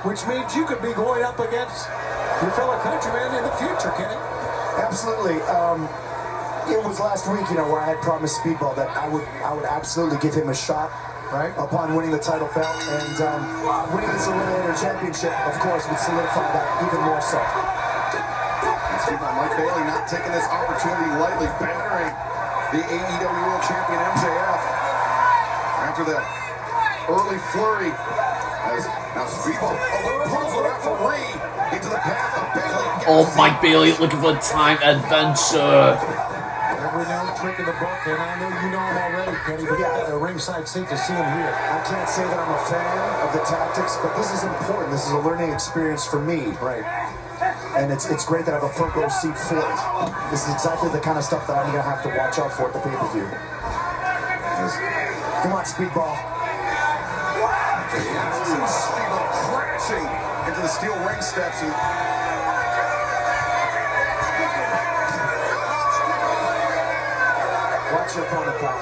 which means you could be going up against your fellow countryman in the future, Kenny. Absolutely. It was last week, where I had promised Speedball that I would absolutely give him a shot, right, upon winning the title belt, and winning this Eliminator Championship, of course, would solidify that even more so. And Speedball Mike Bailey not taking this opportunity lightly, battering the AEW World Champion MJF after the early flurry. As now Speedball pulls the referee into the path of Bailey. Oh, Mike Bailey looking for a time adventure. Every known trick in the book, and I know you know him already, Kenny, but you got a ringside seat to see him here. I can't say that I'm a fan of the tactics, but this is important. This is a learning experience for me. Right. And it's great that I have a front row seat for it. This is exactly the kind of stuff that I'm going to have to watch out for at the pay-per-view. Come on, Speedball. Speedball crashing into the steel ring steps. And watch your opponent, pal.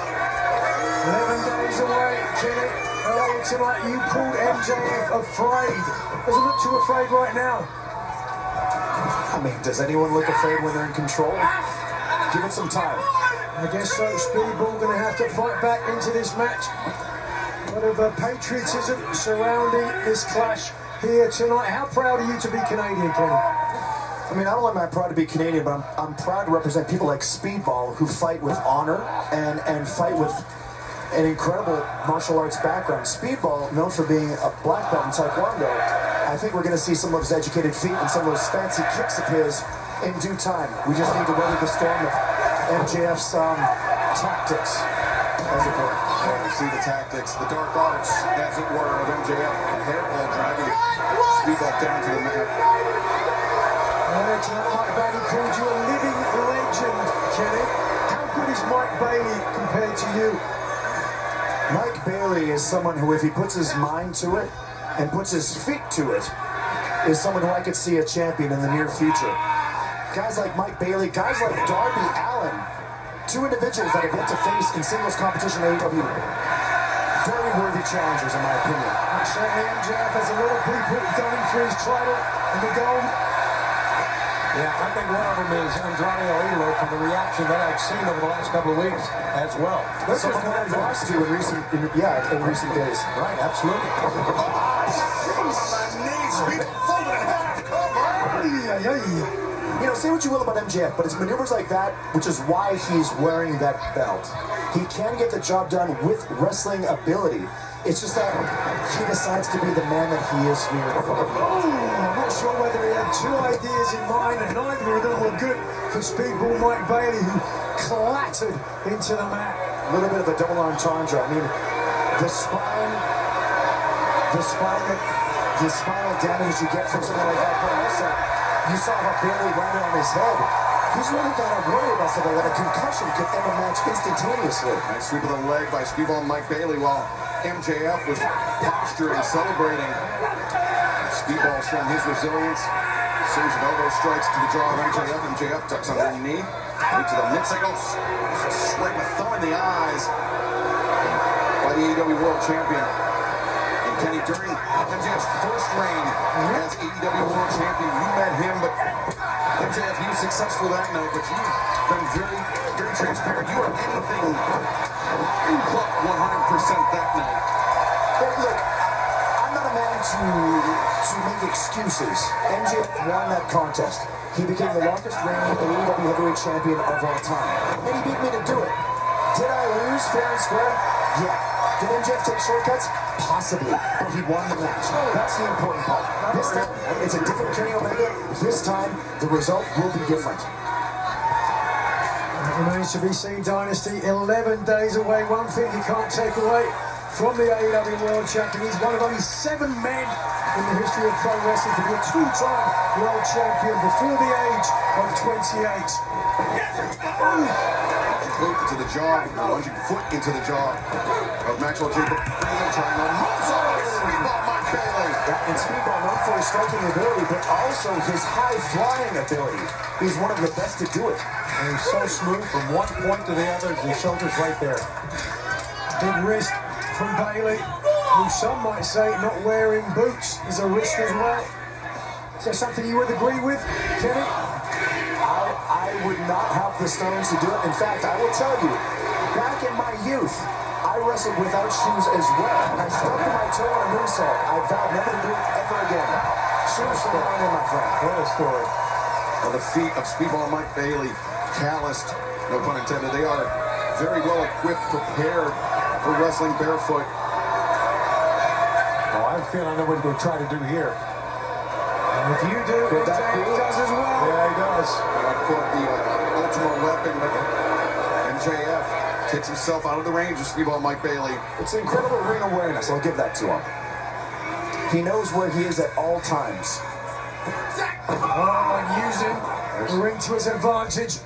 11 days away, Kenny. Earlier tonight, you called MJF afraid. Doesn't look too afraid right now. I mean, does anyone look afraid when they're in control? Give it some time. I guess so. Speedball going to have to fight back into this match. A lot of patriotism surrounding this clash here tonight. How proud are you to be Canadian, Kenny? I mean, not only am I proud to be Canadian, but I'm proud to represent people like Speedball who fight with honor and fight with an incredible martial arts background. Speedball, known for being a black belt in Taekwondo, I think we're going to see some of his educated feet and some of those fancy kicks of his in due time. We just need to weather the storm of MJF's tactics, as it were. yeah, you see the tactics, the dark arts, as it were, of MJF. A hairball dragging Speedball down to the mat. Earlier tonight, Mike Bailey called you a living legend, Kenny. How good is Mike Bailey compared to you? Mike Bailey is someone who, if he puts his mind to it and puts his feet to it, is someone who I could see a champion in the near future. Guys like Mike Bailey, guys like Darby Allin, two individuals that have yet to face in singles competition in AEW. Very worthy challengers, in my opinion. Certainly MJF has a lot of people gunning for his title and the gold. Yeah, I think one of them is Andrade El Idolo from the reaction that I've seen over the last couple of weeks as well. That's someone that I've lost to in recent days. Right, absolutely. Say what you will about MJF, but it's maneuvers like that, which is why he's wearing that belt. He can get the job done with wrestling ability. It's just that he decides to be the man that he is here for. I'm not sure whether he had two ideas in mind, and neither of them were good for Speedball Mike Bailey, who clattered into the mat. A little bit of a double entendre. I mean, the spinal damage you get from something like that, but also, you saw how Bailey landed on his head. He's really got to worry about something that a concussion could end a match instantaneously. Nice sweep of the leg by Speedball Mike Bailey while MJF was posturing, celebrating. Speedball showing his resilience. Series of elbow strikes to the jaw of MJF. MJF ducks under the knee. Into the mid-cycle. Straight with thumb in the eyes by the AEW World Champion. And Kenny, during MJF's first reign as AEW World Champion, you met him, but MJF, he was successful that night, but you've been very, very transparent. You are anything but 100% that night. But look, I'm not a man to make excuses. MJF won that contest. He became the longest reigning AEW heavyweight champion of all time. And he beat me to do it. Did I lose fair and square? Yeah. Did MJF take shortcuts? Possibly. But he won the match. That's the important part. This time, it's a different Kenny Omega. This time, the result will be different. It remains to be seen, Dynasty. 11 days away. One thing you can't take away from the AEW World Champion. He's one of only 7 men in the history of pro wrestling to be a 2-time World Champion before the age of 28. Boot to the jaw, lunging foot into the jaw of Maxwell Jacob. Trying on Speedball Mike Bailey. And Speedball known for his striking ability, but also his high-flying ability. He's one of the best to do it. And he's so smooth from one point to the other. His shoulder's right there. Big wrist from Bailey. who some might say not wearing boots is a risk as well. Is there something you would agree with, Kenny? I would not have the stones to do it. In fact, I will tell you, back in my youth, I wrestled without shoes as well. I stubbed my toe on a moonsault. I vowed never to do it ever again. Shoes for the morning, my friend. What a story. Well, the feet of Speedball Mike Bailey, calloused, no pun intended. They are very well equipped, prepared for wrestling barefoot. Oh, I feel I know what he's going to try to do here. And if you do, Could that MJF be? does as well. Yeah, he does. I quote the ultimate weapon, but MJF takes himself out of the range of Speedball Mike Bailey. It's incredible ring awareness. I'll give that to him. He knows where he is at all times. Oh, and using the ring to his advantage.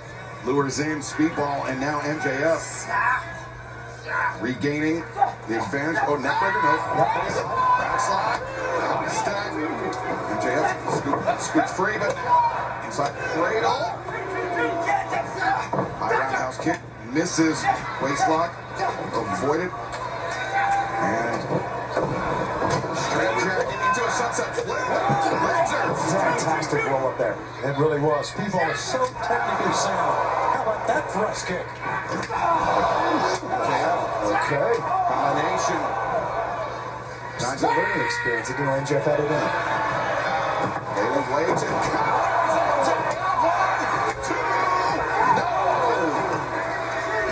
Lures in Speedball, and now MJF regaining the advantage. Oh, neckbreaker, no. Backslide. Stack. MJF scoots free, but inside cradle. High roundhouse kick. Misses. Waist lock. Avoided. And straight jacket into a sunset flip. Fantastic roll up there. It really was. Speedball is so technically sound. How about that thrust kick? Okay. Combination. Times a learning experience. Again, MJF had it in. Bailey waits and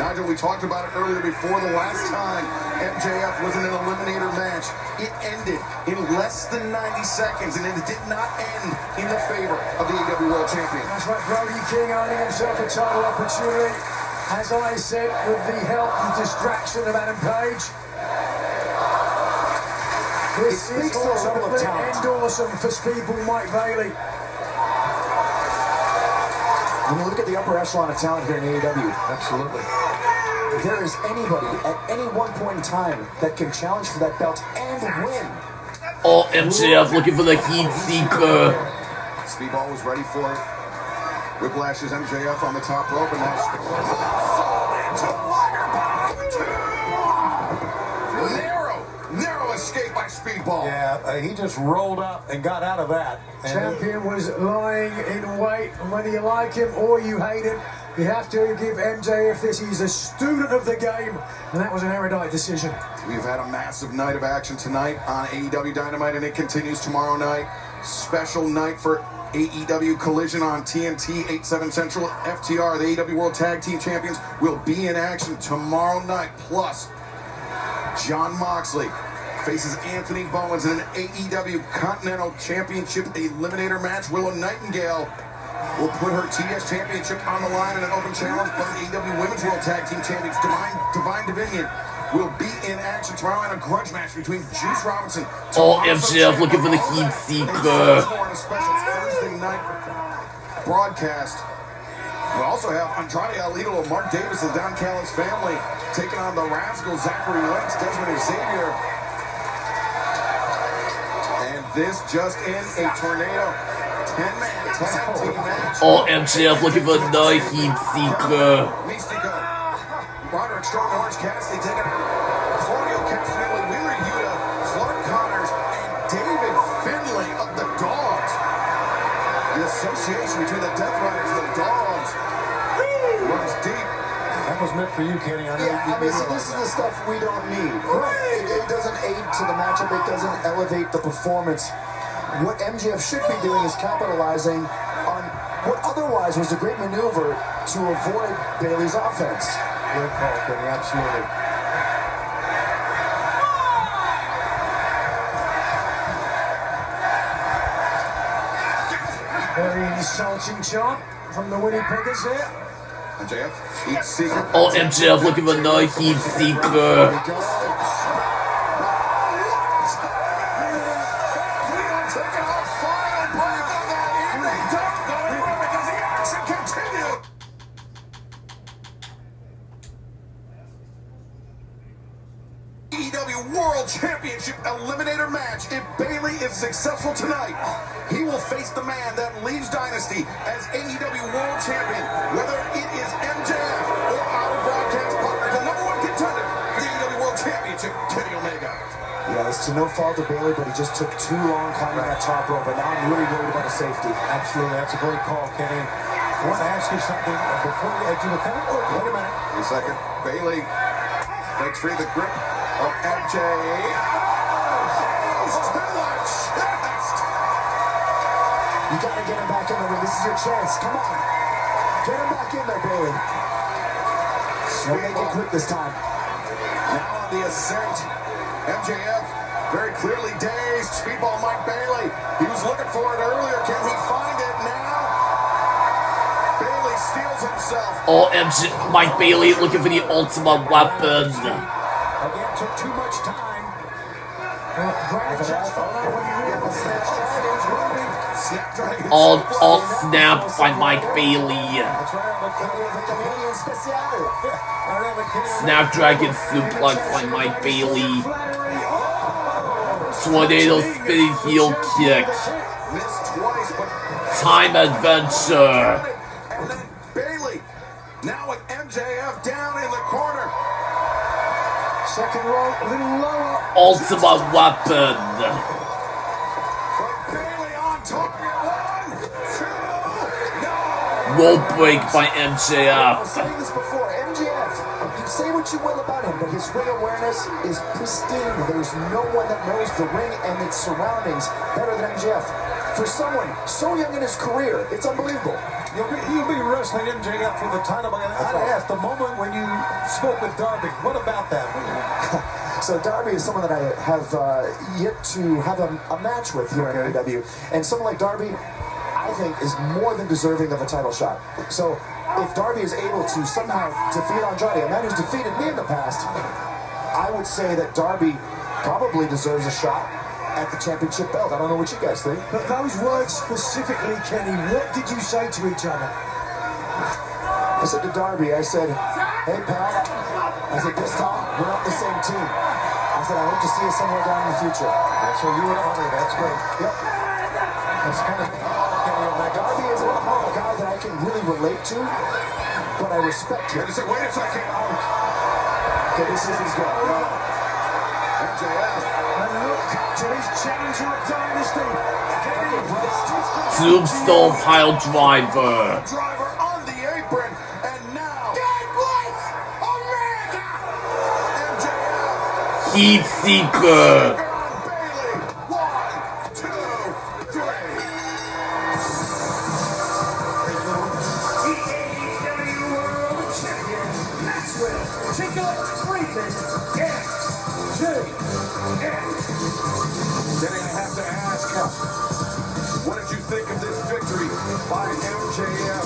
Nigel, we talked about it earlier before. The last time MJF was in an eliminator match, it ended in less than 90 seconds, and it did not end in the favor of the AEW World Champion. That's right, Brody King earning himself a title opportunity. As I said, with the help and distraction of Adam Page. This It speaks is to a also level of talent. and awesome for Speedball Mike Bailey. When you look at the upper echelon of talent here in AEW, Absolutely. if there is anybody at any one point in time that can challenge for that belt and win, Oh, MJF looking for the heat seeker. Speedball was ready for it. Whiplashes MJF on the top rope, and now narrow escape by Speedball. Yeah, he just rolled up and got out of that. And Champion was lying in wait, and whether you like him or you hate him, you have to give MJF this. He's a student of the game, and that was an erudite decision. We've had a massive night of action tonight on AEW Dynamite, and it continues tomorrow night. Special night for AEW Collision on TNT, 8/7 Central. FTR, the AEW World Tag Team Champions, will be in action tomorrow night. Plus, Jon Moxley faces Anthony Bowens in an AEW Continental Championship Eliminator match. Willow Nightingale will put her TS Championship on the line in an open challenge. Plus, AEW Women's World Tag Team Champions Divine Dominion will be in action tomorrow in a grudge match between Juice Robinson. Oh, MJF looking for the heat seeker. On a special Thursday night broadcast. We also have Andrade Alito, Mark Davis, and Don Callis family taking on the Rascals, Zachary Wentz, Desmond Xavier. And this just in, a tornado 10-man tag team match. Oh, MJF looking for the heat seeker. Mystico, Roderick Strong, Orange Cassidy taking on Claudio Castagnoli, Wheeler Yuta, Clark Connors, and David Finlay of the Dogs. The association between the Death Riders and the Dogs runs deep. that was meant for you, Kenny. I know yeah, I mean, see, this is the stuff we don't need. It doesn't aid to the matchup. It doesn't elevate the performance. What MJF should be doing is capitalizing on what otherwise was a great maneuver to avoid Bailey's offense. Good call, Kenny. Absolutely. Very insulting chant from the Winnipeggers here. MJF, Heat Seeker. Oh, MJF looking for the heat seeker. AEW World Championship Eliminator match. If Bailey is successful tonight, he will face the man that leaves Dynasty as AEW World Champion, whether it is MJF or our broadcast partner, the #1 contender for the AEW World Championship, Kenny Omega. Yeah, it's to no fault of Bailey, but he just took too long climbing that top rope, and now I'm really worried about his safety. Absolutely, that's a great call, Kenny. I want to ask you something before you do the count. Oh, wait a minute. The second, Bailey breaks free the grip of MJ. To the chest. You gotta get him back in the ring. This is your chance. Come on. Get him back in there, Bailey. We'll make it quick this time. Now on the ascent, MJF very clearly dazed. Speedball Mike Bailey. He was looking for it earlier. Can he find it now? Bailey steals himself. Oh, Mike Bailey looking for the ultimate weapon. Again, took too much time. All snapped by Mike Bailey. That's right. Snapdragon suplex by Mike Bailey. Tornado spinning heel kick. Missed twice, but Time adventure. and then Bailey now with MJF down in the corner. Second row, a little lower. Ultimate weapon. But Bailey on target. 1, 2, no. Rope break by I was MJF. saying this before, MJF, you can say what you will about him, but his ring awareness is pristine. There's no one that knows the ring and its surroundings better than MJF. For someone so young in his career, it's unbelievable. You'll be wrestling MJF for the title. But I had to ask, the moment when you spoke with Darby, what about that? So Darby is someone that I have yet to have a match with here in AEW. And someone like Darby, I think, is more than deserving of a title shot. So if Darby is able to somehow defeat Andrade, a man who's defeated me in the past, I would say that Darby probably deserves a shot at the championship belt. I don't know what you guys think. But those words specifically, Kenny, what did you say to each other? I said to Darby, I said, hey, pal, I said, this time, we're not the same team. I said, I hope to see you somewhere down in the future. That's what you would honor. That's great. Yep. That's kind of Kenny Omega. Darby is a guy that I can really relate to, but I respect him. He said, wait a second. Okay, this is his guy. MJF. And look to his challenger of Dynasty. Kenny, Tombstone pile driver. Driver on the apron. And now. MJF. Heat Seeker. On Bailey. 1, 2, 3. AEW World Champion Maxwell Jacob Friedman, MJF. Then I have to ask, what did you think of this victory by MJF?